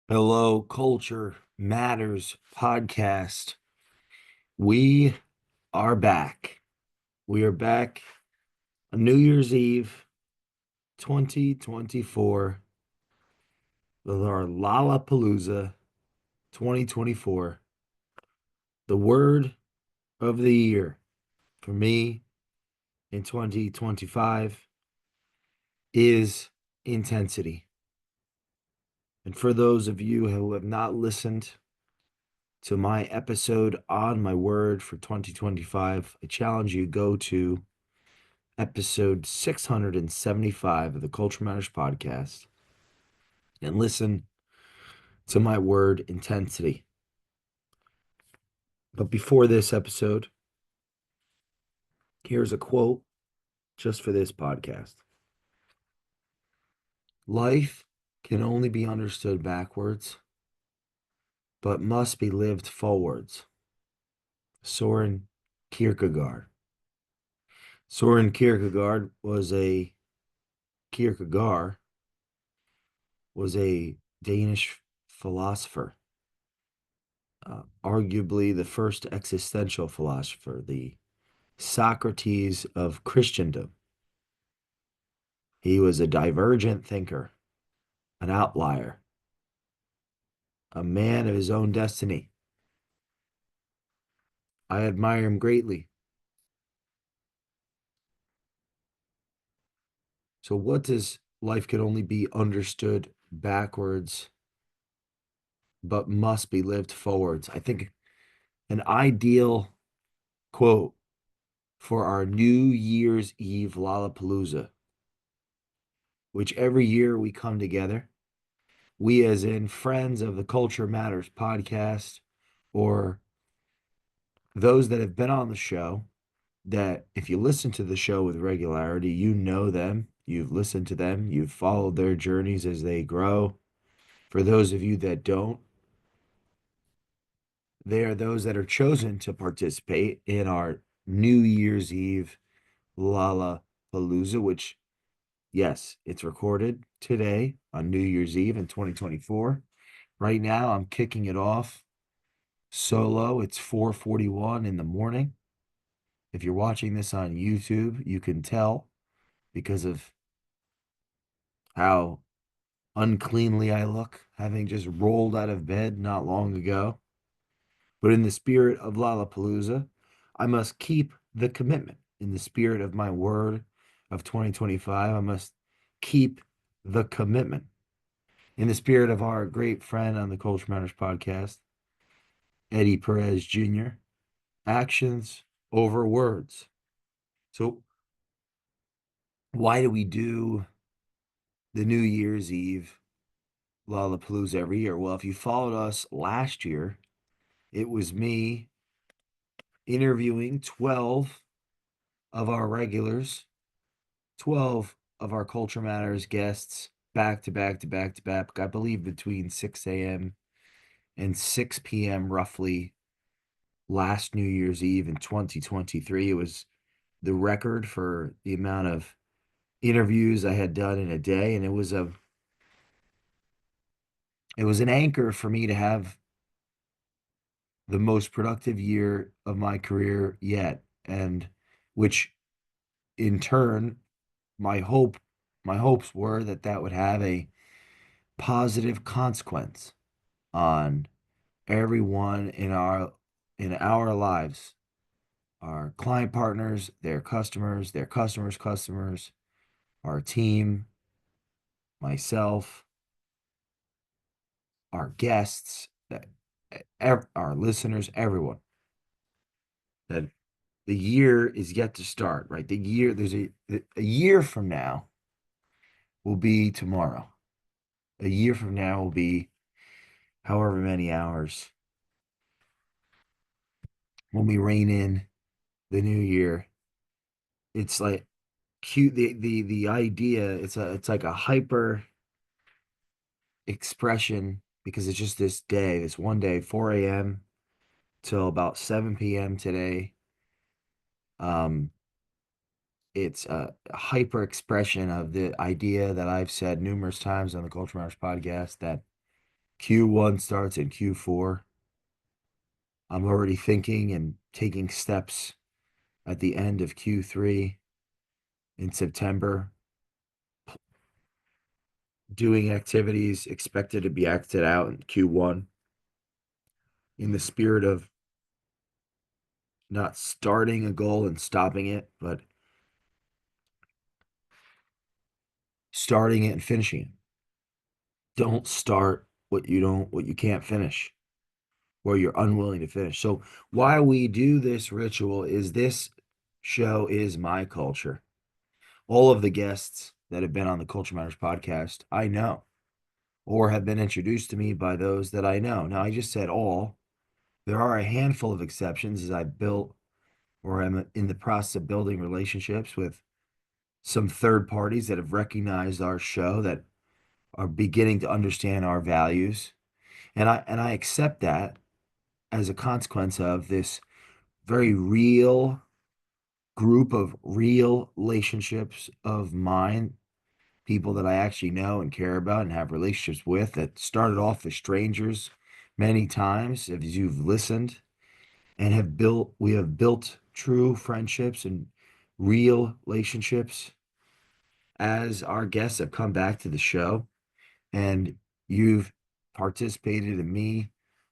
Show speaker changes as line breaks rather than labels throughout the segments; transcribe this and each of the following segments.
Hello, Culture Matters podcast. We are back. We are back on New Year's Eve 2024 with our Palooza 2024. The word of the year for me in 2025 is intensity. And for those of you who have not listened to my episode on my word for 2025, I challenge you go to episode 675 of the Culture Matters podcast and listen to my word intensity. But before this episode, here's a quote just for this podcast. Life can only be understood backwards, but must be lived forwards. Soren Kierkegaard. Soren Kierkegaard was a Danish philosopher, arguably the first existential philosopher, the Socrates of Christendom. He was a divergent thinker, an outlier, a man of his own destiny. I admire him greatly. So, what does life can only be understood backwards, but must be lived forwards? I think an ideal quote for our New Year's Eve Lollapalooza, which every year we come together, we as in friends of the Culture Matters podcast, or those that have been on the show, that if you listen to the show with regularity, you know them, you've listened to them, you've followed their journeys as they grow. For those of you that don't, they are those that are chosen to participate in our New Year's Eve Lollapalooza, which, yes, it's recorded today on New Year's Eve in 2024. Right now, I'm kicking it off solo. It's 4:41 in the morning. If you're watching this on YouTube, you can tell because of how uncleanly I look, having just rolled out of bed not long ago. But in the spirit of Lollapalooza, I must keep the commitment. In the spirit of my word of 2025, I must keep the commitment. In the spirit of our great friend on the Culture Matters podcast, Eddie Perez Jr., actions over words. So, why do we do the New Year's Eve Lollapalooza every year? Well, if you followed us last year, it was me interviewing 12 of our regulars, 12 of our Culture Matters guests, back to back to back to back, I believe between 6 a.m. and 6 p.m. roughly last New Year's Eve in 2023. It was the record for the amount of interviews I had done in a day, and it was an anchor for me to have the most productive year of my career yet, and which in turn, my hopes were that that would have a positive consequence on everyone in our lives, our client partners, their customers' customers, our team, myself, our guests, our listeners, everyone. That the year is yet to start, right? There's a year from now will be tomorrow. A year from now will be however many hours when we rein in the new year. It's like cute, the idea, it's like a hyper expression because it's just this one day, 4 a.m. till about 7 p.m. today. Um, it's a hyper expression of the idea that I've said numerous times on the Culture Matters podcast, that Q1 starts in Q4. I'm already thinking and taking steps at the end of Q3 in September, doing activities expected to be acted out in Q1 in the spirit of not starting a goal and stopping it, but starting it and finishing it. Don't start what you can't finish or you're unwilling to finish. So why we do this ritual is this show is my culture. All of the guests that have been on the Culture Matters podcast, I know, or have been introduced to me by those that I know. Now, I just said all. There are a handful of exceptions as I built or am in the process of building relationships with some third parties that have recognized our show, that are beginning to understand our values. And I accept that as a consequence of this very real group of real relationships of mine, people that I actually know and care about and have relationships with, that started off as strangers many times as you've listened, and we have built true friendships and real relationships as our guests have come back to the show, and you've participated in me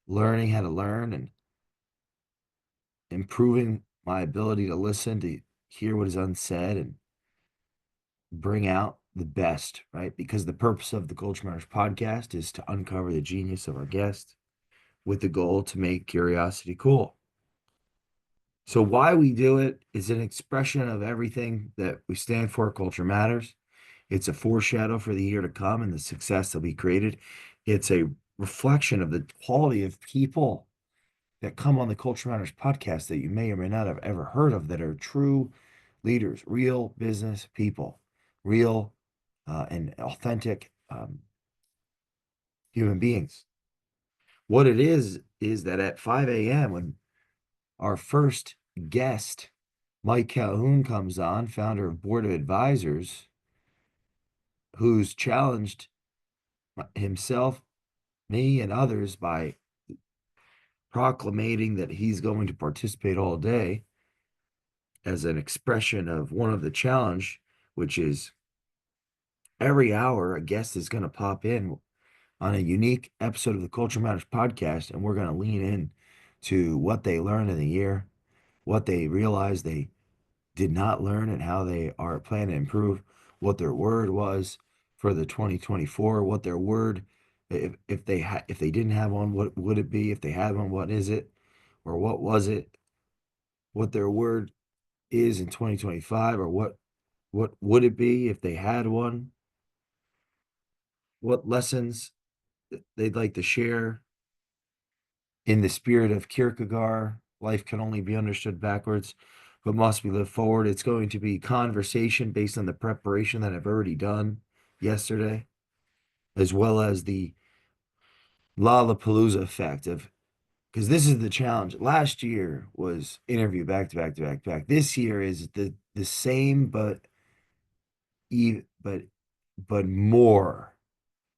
learning how to learn and improving my ability to listen, to hear what is unsaid and bring out the best, right? Because the purpose of the Culture Matters podcast is to uncover the genius of our guest with the goal to make curiosity cool. So why we do it is an expression of everything that we stand for. Culture Matters. It's a foreshadow for the year to come and the success that we created. It's a reflection of the quality of people that come on the Culture Matters podcast that you may or may not have ever heard of, that are true leaders, real business people, real and authentic human beings. What it is that at 5 a.m., when our first guest, Mike Calhoun, comes on, founder of Board of Advisors, who's challenged himself, me, and others by proclamating that he's going to participate all day as an expression of one of the challenge, which is every hour a guest is going to pop in on a unique episode of the Culture Matters podcast, and we're going to lean in to what they learned in the year, what they realized they did not learn, and how they are planning to improve, what their word was for the 2024, what their word, if they didn't have one, what would it be? If they had one, what is it? Or what was it? What their word is in 2025, or what would it be if they had one? What lessons they'd like to share in the spirit of Kierkegaard. Life can only be understood backwards, but must be lived forward. It's going to be conversation based on the preparation that I've already done yesterday, as well as the Lollapalooza effect of, because this is the challenge. Last year was interview back to back to back to back. This year is the same, but even but more,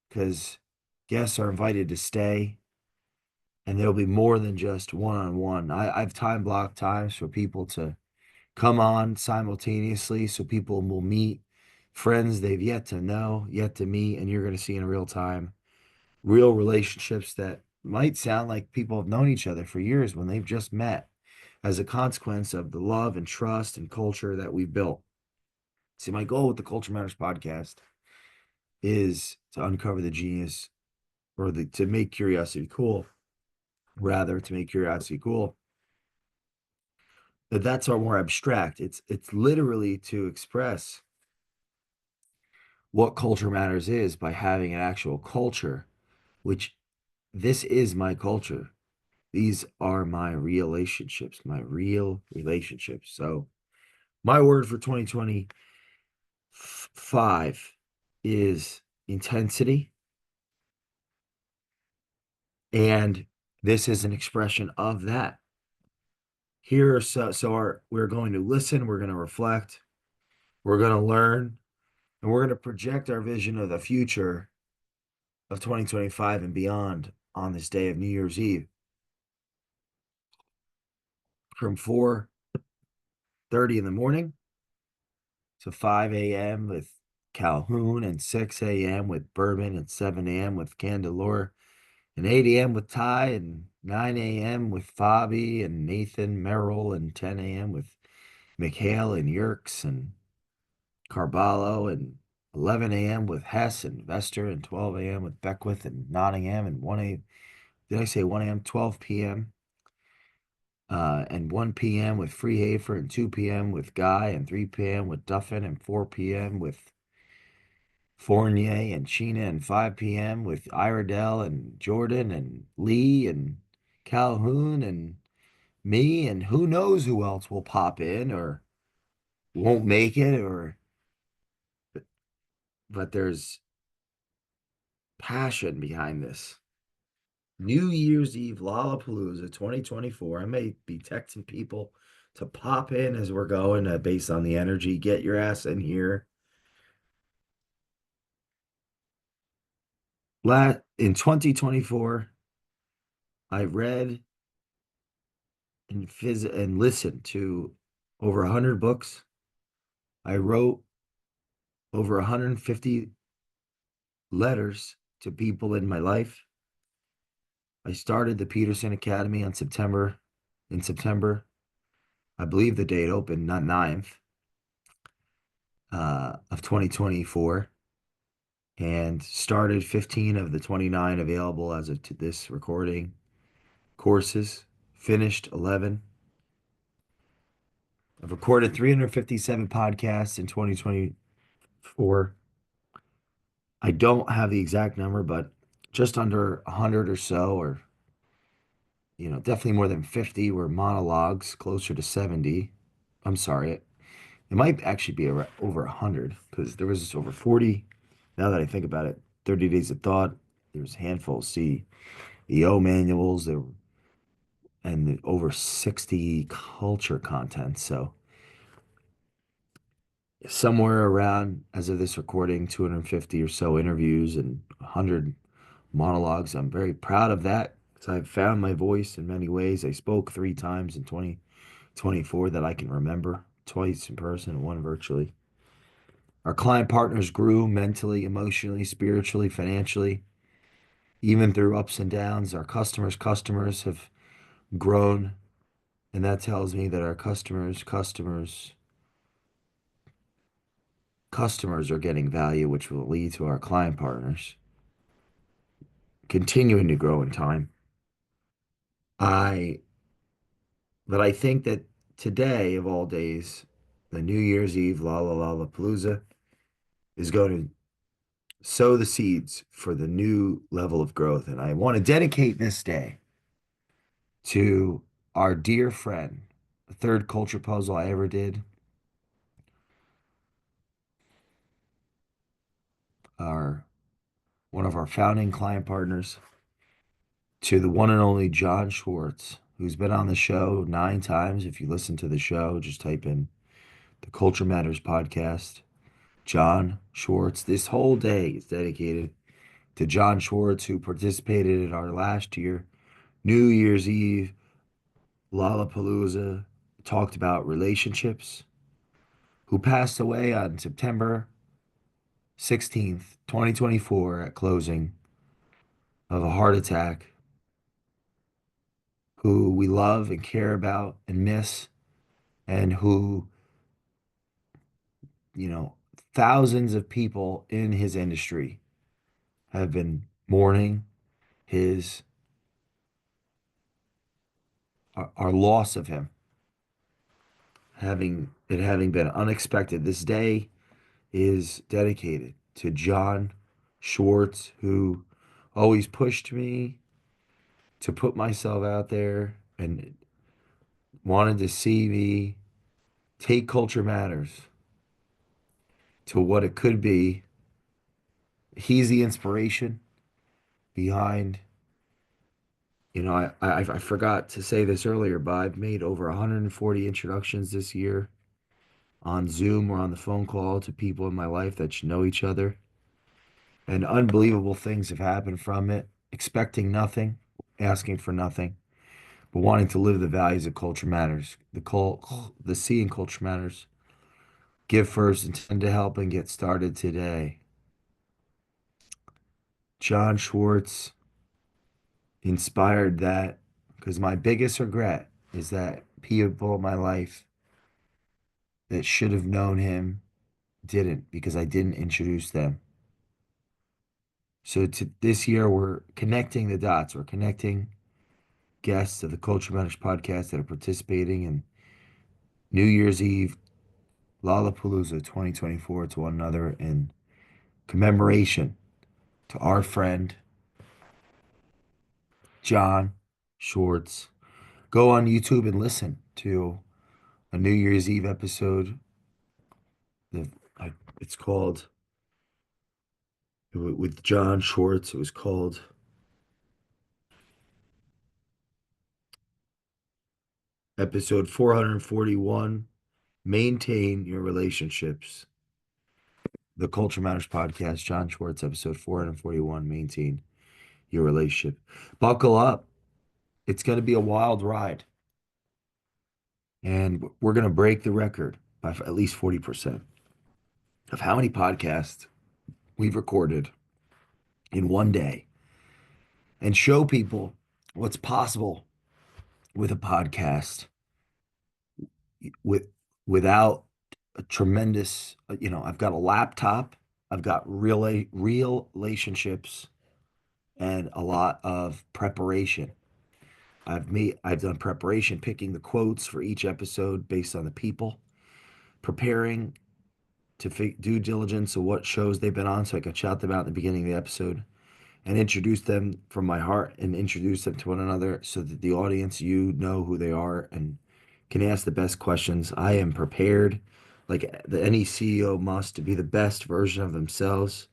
because guests are invited to stay, and there'll be more than just one-on-one. I've time blocked times for people to come on simultaneously, so people will meet friends they've yet to know, yet to meet, and you're going to see in real time real relationships that might sound like people have known each other for years when they've just met, as a consequence of the love and trust and culture that we've built. See, my goal with the Culture Matters podcast is to uncover the genius, or to make curiosity cool, rather, to make curiosity cool. But that's our more abstract. It's literally to express what Culture Matters is by having an actual culture, which this is my culture. These are my relationships, my real relationships. So my word for 2025 is intensity. And this is an expression of that. Here, we're going to listen, we're going to reflect, we're going to learn, and we're going to project our vision of the future of 2025 and beyond on this day of New Year's Eve from 4:30 in the morning to 5 a.m. with Calhoun and 6 a.m. with Bourbon and 7 a.m. with Candelore and 8 a.m. with Ty and 9 a.m. with Fabi and Nathan Merrill and 10 a.m. with Mikhail and Yerkes and Carballo and 11 a.m. with Hess and Vester and 12 a.m. with Beckwith and Nottingham and 1 a.m. Did I say 1 a.m.? 12 p.m. And 1 p.m. with Freehafer and 2 p.m. with Guy and 3 p.m. with Duffin and 4 p.m. with Fournier and Sheena and 5 p.m. with Iredell and Jordan and Lee and Calhoun and me and who knows who else will pop in or won't make it or but there's passion behind this. New Year's Eve Lollapalooza 2024. I may be texting people to pop in as we're going based on the energy. Get your ass in here. In 2024, I read and listened to over 100 books. I wrote over 150 letters to people in my life. I started the Peterson Academy in September. I believe the date opened, not 9th of 2024, and started 15 of the 29 available as of to this recording courses, finished 11. I've recorded 357 podcasts in 2024. I don't have the exact number, but just under 100 or so, or definitely more than 50 were monologues, closer to 70. I'm sorry, it might actually be over 100 because there was over 40. Now that I think about it, 30 Days of Thought, there's a handful of CEO manuals, and over 60 culture content. So somewhere around, as of this recording, 250 or so interviews and 100 monologues. I'm very proud of that because I've found my voice in many ways. I spoke 3 times in 2024 that I can remember, twice in person and one virtually. Our client partners grew mentally, emotionally, spiritually, financially, even through ups and downs. Our customers have grown, and that tells me that our customers are getting value, which will lead to our client partners continuing to grow in time. I But I think that today, of all days, the New Year's Eve Lollapalooza is going to sow the seeds for the new level of growth. And I want to dedicate this day to our dear friend, the third culture puzzle I ever did, our one of our founding client partners, to the one and only John Schwartz, who's been on the show 9 times. If you listen to the show, just type in the Culture Matters podcast. John Schwartz. This whole day is dedicated to John Schwartz, who participated in our last year New Year's Eve Lollapalooza, talked about relationships, who passed away on September 16th, 2024, at closing of a heart attack, who we love and care about and miss, and who, you know, thousands of people in his industry have been mourning his our loss of him, having been unexpected. This day is dedicated to John Schwartz, who always pushed me to put myself out there and wanted to see me take Culture Matters to what it could be. He's the inspiration behind, I forgot to say this earlier, but I've made over 140 introductions this year on Zoom or on the phone call to people in my life that should know each other. And unbelievable things have happened from it, expecting nothing, asking for nothing, but wanting to live the values of culture matters. The C in culture matters. Give first, intend to help, and get started today. John Schwartz inspired that because my biggest regret is that people in my life that should have known him didn't because I didn't introduce them. So to this year, we're connecting the dots. We're connecting guests of the Culture Matters podcast that are participating in New Year's Eve Lollapalooza 2024 to one another in commemoration to our friend John Schwartz. Go on YouTube and listen to a New Year's Eve episode. The, it's called with John Schwartz. It was called episode 441. Maintain your relationships. The Culture Matters podcast, John Schwartz, episode 441. Maintain your relationship. Buckle up. It's going to be a wild ride. And we're going to break the record by at least 40% of how many podcasts we've recorded in one day and show people what's possible with a podcast with without a tremendous, I've got a laptop, I've got real relationships and a lot of preparation. I've done preparation, picking the quotes for each episode based on the people, preparing to due diligence of what shows they've been on so I could shout them out in the beginning of the episode and introduce them from my heart and introduce them to one another so that the audience, know who they are and can ask the best questions. I am prepared, like any CEO must, to be the best version of themselves.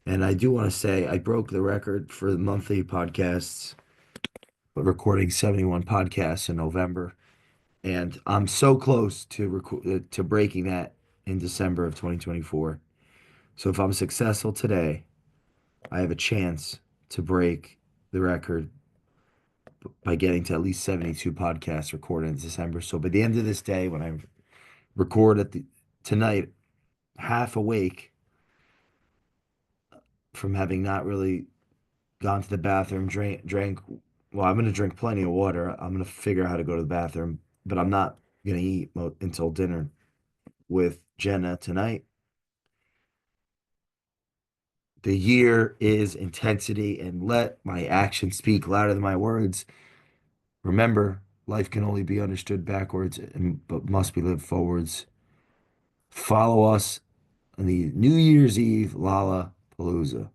And I do want to say I broke the record for the monthly podcasts, recording 71 podcasts in November. And I'm so close to breaking that in December of 2024. So if I'm successful today, I have a chance to break the record by getting to at least 72 podcasts recorded in December. So by the end of this day, when I record tonight, half awake from having not really gone to the bathroom, drank. Well, I'm gonna drink plenty of water. I'm gonna figure out how to go to the bathroom, but I'm not gonna eat until dinner with Jenna tonight. The year is intensity, and let my actions speak louder than my words. Remember, life can only be understood backwards, but must be lived forwards. Follow us on the New Year's Eve Lollapalooza.